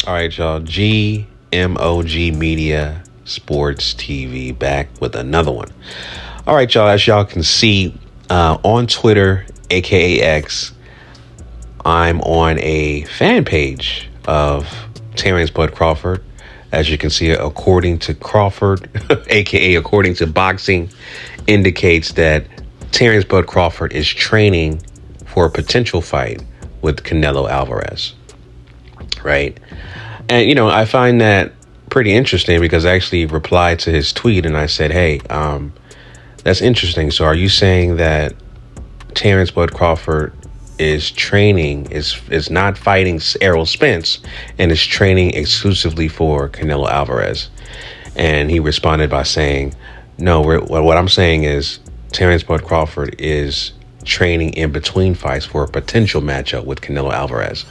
All right, y'all. GMOG Media Sports TV back with another one. All right, y'all. As y'all can see on Twitter, aka X, I'm on a fan page of Terence Bud Crawford. As you can see, according to Crawford, aka according to boxing, indicates that Terence Bud Crawford is training for a potential fight with Canelo Alvarez. Right. And, I find that pretty interesting because I actually replied to his tweet and I said, hey, that's interesting. So are you saying that Terence Bud Crawford is training, is not fighting Errol Spence and is training exclusively for Canelo Alvarez? And he responded by saying, no, what I'm saying is Terence Bud Crawford is training in between fights for a potential matchup with Canelo Alvarez.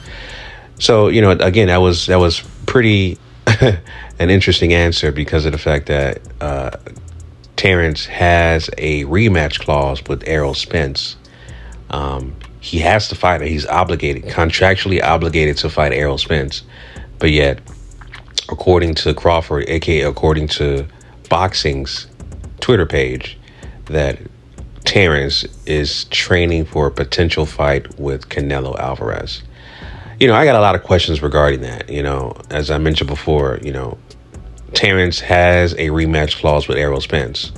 So, again, that was pretty an interesting answer because of the fact that Terence has a rematch clause with Errol Spence. He has to fight it. He's obligated, contractually obligated to fight Errol Spence. But yet, according to Crawford, aka according to boxing's Twitter page, that Terence is training for a potential fight with Canelo Alvarez. I got a lot of questions regarding that. As I mentioned before, Terence has a rematch clause with Errol Spence.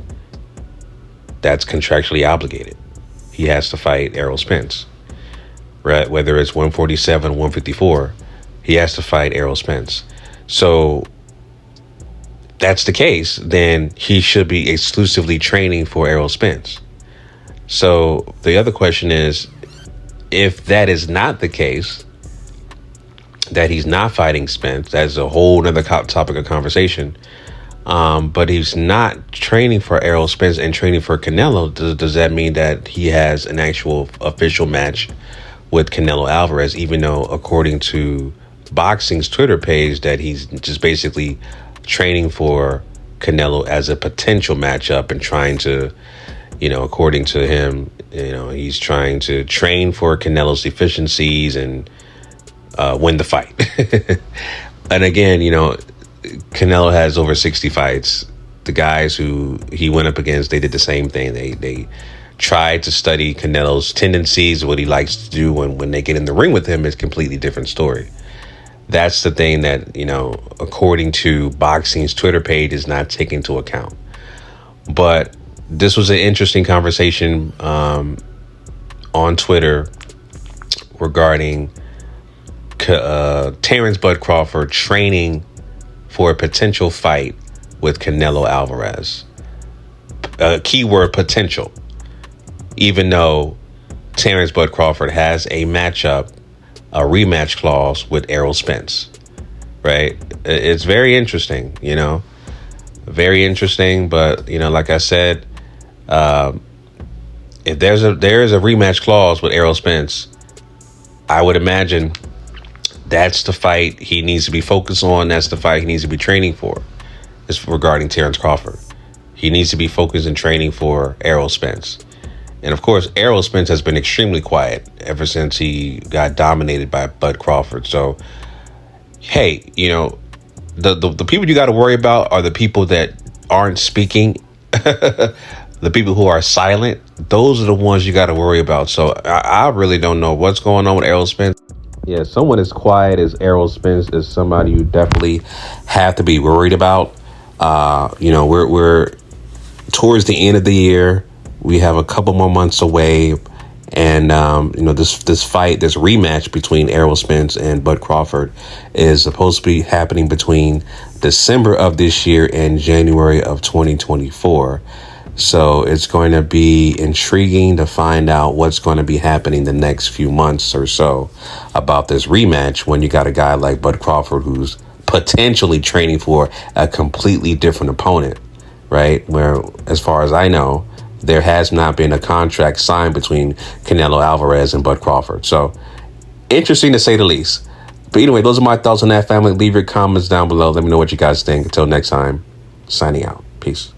That's contractually obligated. He has to fight Errol Spence. Right? Whether it's 147 or 154, he has to fight Errol Spence. So that's the case, then he should be exclusively training for Errol Spence. So the other question is, if that is not the case, that he's not fighting Spence, that's a whole nother topic of conversation. But he's not training for Errol Spence and training for Canelo. Does that mean that he has an actual official match with Canelo Alvarez, even though according to boxing's Twitter page that he's just basically training for Canelo as a potential matchup and trying to, according to him, he's trying to train for Canelo's deficiencies and win the fight. And again, Canelo has over 60 fights. The guys who he went up against, they did the same thing. They tried to study Canelo's tendencies, what he likes to do. When they get in the ring with him, it's a completely different story. That's the thing that, according to boxing's Twitter page, is not taken into account. But this was an interesting conversation on Twitter regarding Terence Bud Crawford training for a potential fight with Canelo Alvarez. Keyword potential. Even though Terence Bud Crawford has a rematch clause with Errol Spence, right? It's very interesting, very interesting. But like I said, if there is a rematch clause with Errol Spence, I would imagine that's the fight he needs to be focused on. That's the fight he needs to be training for. It's regarding Terence Crawford. He needs to be focused and training for Errol Spence. And of course, Errol Spence has been extremely quiet ever since he got dominated by Bud Crawford. So, hey, the people you got to worry about are the people that aren't speaking. The people who are silent, those are the ones you got to worry about. So I really don't know what's going on with Errol Spence. Yeah, someone as quiet as Errol Spence is somebody you definitely have to be worried about. We're towards the end of the year. We have a couple more months away, and this fight, this rematch between Errol Spence and Bud Crawford is supposed to be happening between December of this year and January of 2024. So it's going to be intriguing to find out what's going to be happening the next few months or so about this rematch when you got a guy like Bud Crawford who's potentially training for a completely different opponent, right? Where, as far as I know, there has not been a contract signed between Canelo Alvarez and Bud Crawford. So interesting to say the least. But anyway, those are my thoughts on that, family. Leave your comments down below. Let me know what you guys think. Until next time, signing out. Peace.